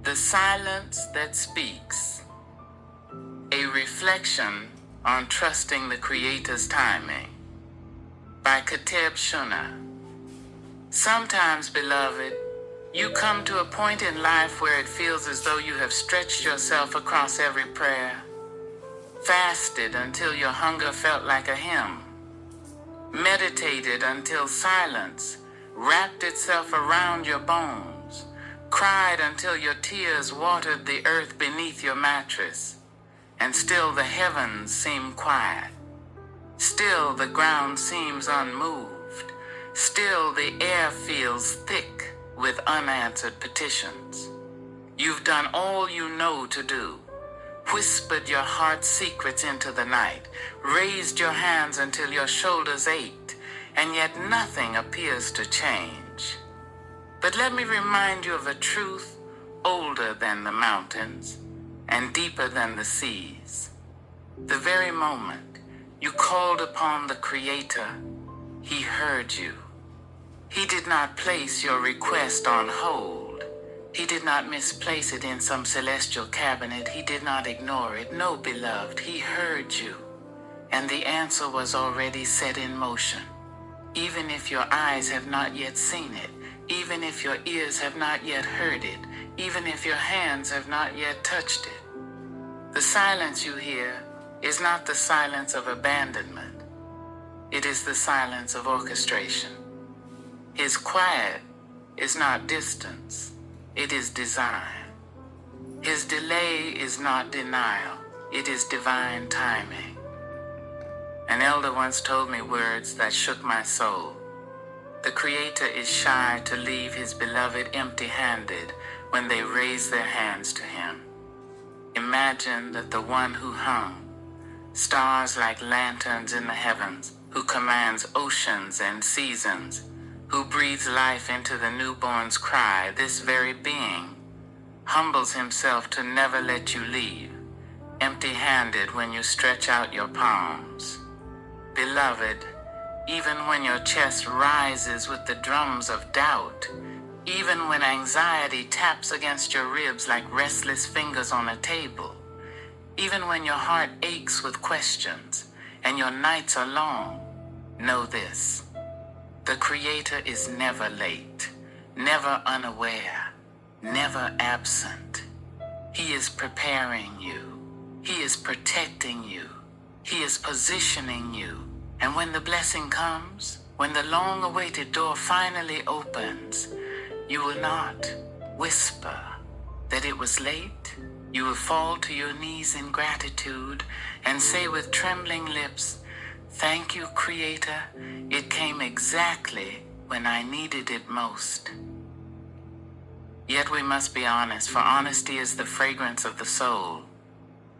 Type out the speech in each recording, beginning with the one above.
The Silence That Speaks. A Reflection on Trusting the Creator's Timing. By Kateb Shuna. Sometimes, beloved, you come to a point in life where it feels as though you have stretched yourself across every prayer, fasted until your hunger felt like a hymn, meditated until silence wrapped itself around your bones, cried until your tears watered the earth beneath your mattress, and still the heavens seem quiet. Still the ground seems unmoved. Still the air feels thick with unanswered petitions. You've done all you know to do, whispered your heart's secrets into the night, raised your hands until your shoulders ached, and yet nothing appears to change. But let me remind you of a truth older than the mountains and deeper than the seas. The very moment you called upon the Creator, He heard you. He did not place your request on hold. He did not misplace it in some celestial cabinet. He did not ignore it. No, beloved, He heard you, and the answer was already set in motion. Even if your eyes have not yet seen it, even if your ears have not yet heard it, even if your hands have not yet touched it. The silence you hear is not the silence of abandonment. It is the silence of orchestration. His quiet is not distance, it is design. His delay is not denial, it is divine timing. An elder once told me words that shook my soul. The Creator is shy to leave His beloved empty-handed when they raise their hands to Him. Imagine that the one who hung stars like lanterns in the heavens, who commands oceans and seasons, who breathes life into the newborn's cry, this very being humbles Himself to never let you leave, empty-handed when you stretch out your palms. Beloved, even when your chest rises with the drums of doubt, even when anxiety taps against your ribs like restless fingers on a table, even when your heart aches with questions and your nights are long, know this: the Creator is never late, never unaware, never absent. He is preparing you. He is protecting you. He is positioning you. And when the blessing comes, when the long-awaited door finally opens, you will not whisper that it was late. You will fall to your knees in gratitude and say with trembling lips, "Thank you, Creator. It came exactly when I needed it most." Yet we must be honest, for honesty is the fragrance of the soul.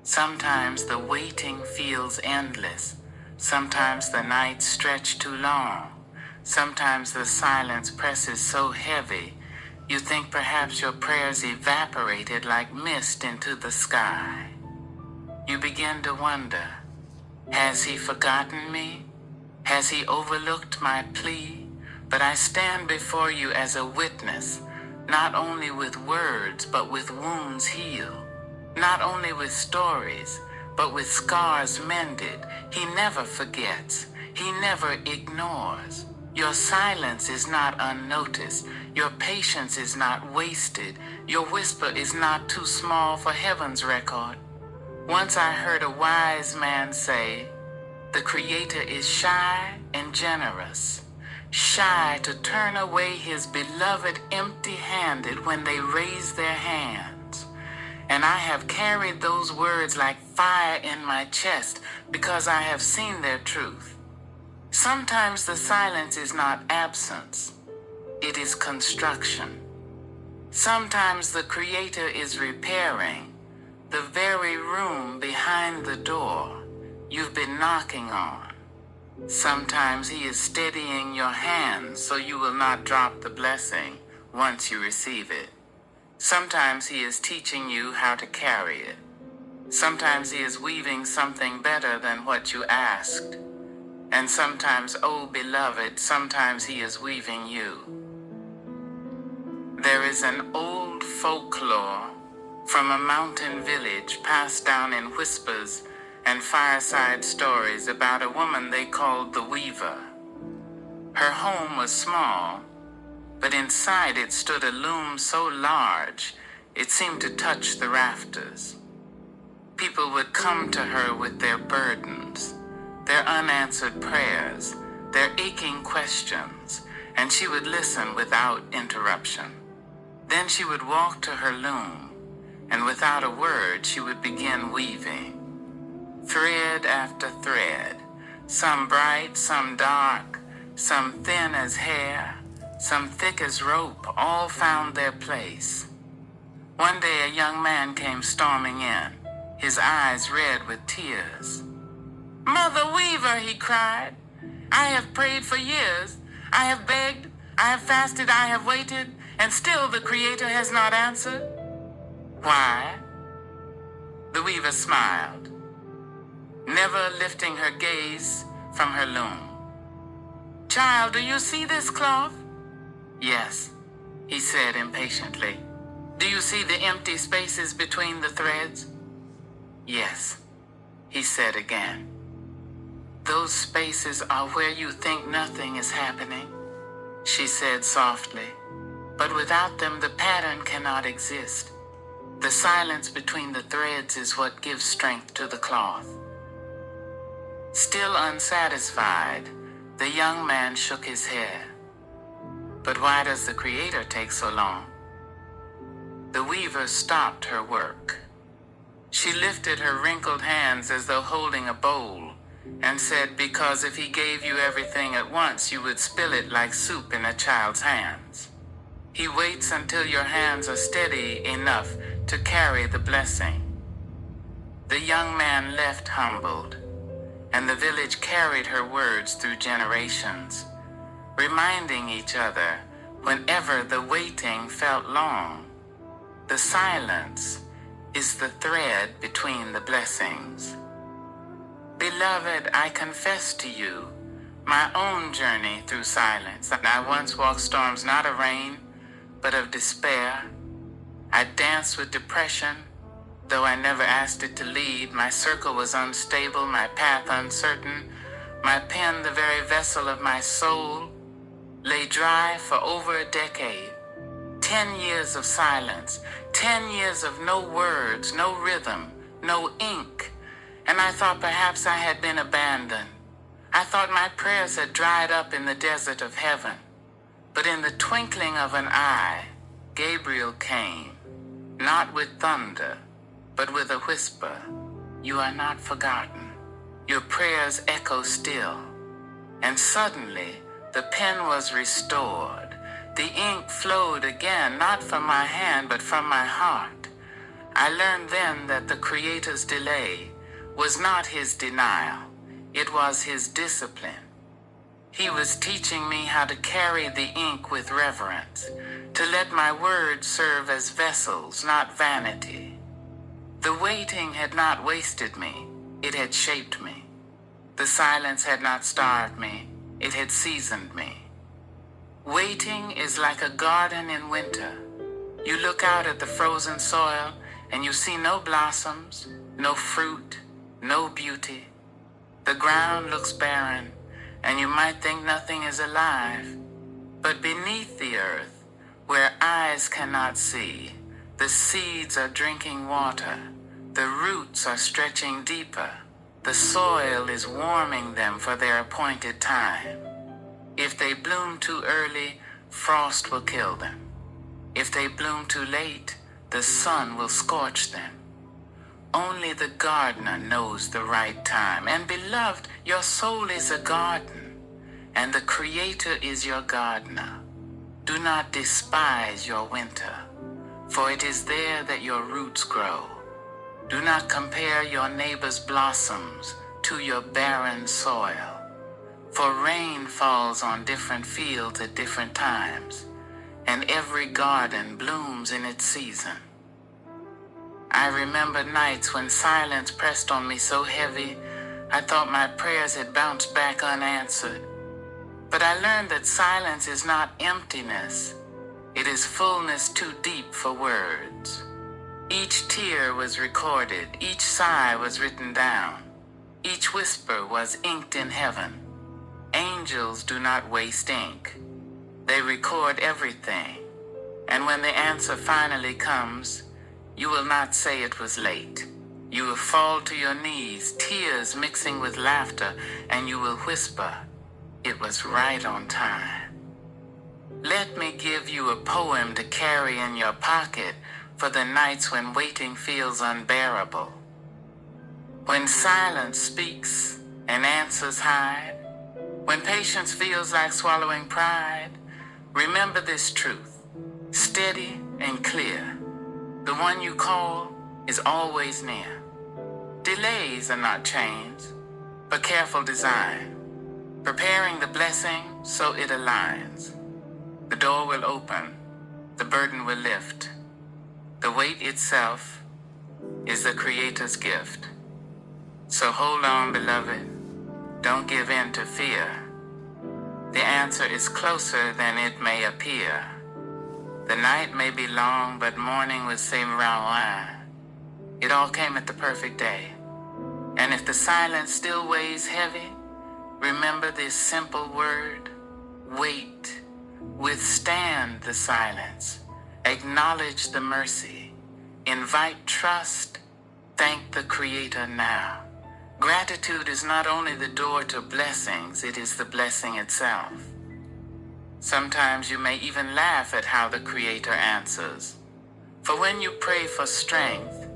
Sometimes the waiting feels endless. Sometimes the nights stretch too long. Sometimes the silence presses so heavy, you think perhaps your prayers evaporated like mist into the sky. You begin to wonder, has He forgotten me? Has He overlooked my plea? But I stand before you as a witness, not only with words, but with wounds healed, not only with stories, but with scars mended. He never forgets. He never ignores. Your silence is not unnoticed. Your patience is not wasted. Your whisper is not too small for heaven's record. Once I heard a wise man say, the Creator is shy and generous, shy to turn away His beloved empty-handed when they raise their hands. And I have carried those words like fire in my chest because I have seen their truth. Sometimes the silence is not absence, it is construction. Sometimes the Creator is repairing the very room behind the door you've been knocking on. Sometimes He is steadying your hands so you will not drop the blessing once you receive it. Sometimes He is teaching you how to carry it. Sometimes He is weaving something better than what you asked. And sometimes, oh beloved, sometimes He is weaving you. There is an old folklore from a mountain village passed down in whispers and fireside stories about a woman they called the Weaver. Her home was small, but inside it stood a loom so large it seemed to touch the rafters. People would come to her with their burdens, their unanswered prayers, their aching questions, and she would listen without interruption. Then she would walk to her loom, and without a word she would begin weaving. Thread after thread, some bright, some dark, some thin as hair, some thick as rope, all found their place. One day a young man came storming in, his eyes red with tears. "Mother Weaver," he cried, "I have prayed for years. I have begged, I have fasted, I have waited, and still the Creator has not answered." "Why?" The Weaver smiled, never lifting her gaze from her loom. "Child, do you see this cloth?" "Yes," he said impatiently. "Do you see the empty spaces between the threads?" "Yes," he said again. "Those spaces are where you think nothing is happening," she said softly. "But without them, the pattern cannot exist. The silence between the threads is what gives strength to the cloth." Still unsatisfied, the young man shook his head. "But why does the Creator take so long?" The Weaver stopped her work. She lifted her wrinkled hands as though holding a bowl and said, "Because if He gave you everything at once, you would spill it like soup in a child's hands. He waits until your hands are steady enough to carry the blessing." The young man left humbled, and the village carried her words through generations, reminding each other whenever the waiting felt long. The silence is the thread between the blessings. Beloved, I confess to you my own journey through silence. I once walked storms not of rain, but of despair. I danced with depression, though I never asked it to lead. My circle was unstable, my path uncertain. My pen, the very vessel of my soul, lay dry for over a decade. 10 years of silence, 10 years of no words, no rhythm, no ink. And I thought perhaps I had been abandoned. I thought my prayers had dried up in the desert of heaven. But in the twinkling of an eye, Gabriel came, not with thunder, but with a whisper. "You are not forgotten. Your prayers echo still." And suddenly, the pen was restored. The ink flowed again, not from my hand, but from my heart. I learned then that the Creator's delay was not His denial. It was His discipline. He was teaching me how to carry the ink with reverence, to let my words serve as vessels, not vanity. The waiting had not wasted me. It had shaped me. The silence had not starved me. It had seasoned me. Waiting is like a garden in winter. You look out at the frozen soil and you see no blossoms, no fruit, no beauty. The ground looks barren and you might think nothing is alive. But beneath the earth, where eyes cannot see, the seeds are drinking water, the roots are stretching deeper, the soil is warming them for their appointed time. If they bloom too early, frost will kill them. If they bloom too late, the sun will scorch them. Only the gardener knows the right time. And beloved, your soul is a garden, and the Creator is your gardener. Do not despise your winter, for it is there that your roots grow. Do not compare your neighbor's blossoms to your barren soil. For rain falls on different fields at different times, and every garden blooms in its season. I remember nights when silence pressed on me so heavy, I thought my prayers had bounced back unanswered. But I learned that silence is not emptiness. It is fullness too deep for words. Each tear was recorded, each sigh was written down, each whisper was inked in heaven. Angels do not waste ink. They record everything. And when the answer finally comes, you will not say it was late. You will fall to your knees, tears mixing with laughter, and you will whisper, it was right on time. Let me give you a poem to carry in your pocket for the nights when waiting feels unbearable. When silence speaks and answers hide, when patience feels like swallowing pride, remember this truth, steady and clear. The one you call is always near. Delays are not chains, but careful design, preparing the blessing so it aligns. The door will open, the burden will lift. The weight itself is the Creator's gift. So hold on, beloved. Don't give in to fear. The answer is closer than it may appear. The night may be long, but morning will say Rawan. It all came at the perfect day. And if the silence still weighs heavy, remember this simple word, wait. Withstand the silence. Acknowledge the mercy. Invite trust. Thank the Creator now. Gratitude is not only the door to blessings, it is the blessing itself. Sometimes you may even laugh at how the Creator answers. For when you pray for strength,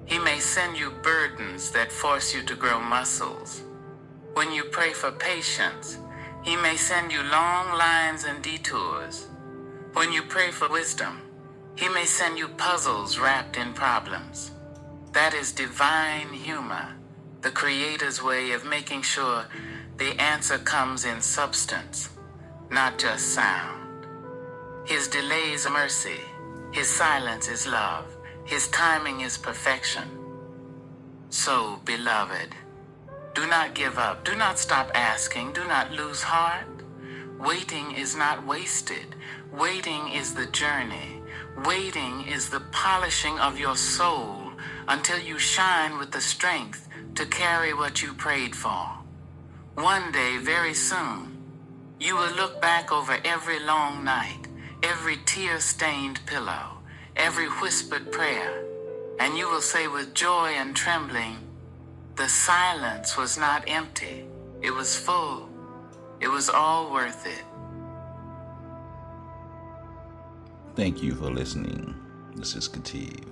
He may send you burdens that force you to grow muscles. When you pray for patience, He may send you long lines and detours. When you pray for wisdom, He may send you puzzles wrapped in problems. That is divine humor, the Creator's way of making sure the answer comes in substance, not just sound. His delays are mercy. His silence is love. His timing is perfection. So, beloved, do not give up. Do not stop asking. Do not lose heart. Waiting is not wasted. Waiting is the journey. Waiting is the polishing of your soul until you shine with the strength to carry what you prayed for. One day, very soon, you will look back over every long night, every tear-stained pillow, every whispered prayer, and you will say with joy and trembling, the silence was not empty, it was full, it was all worth it. Thank you for listening. This is Kativ.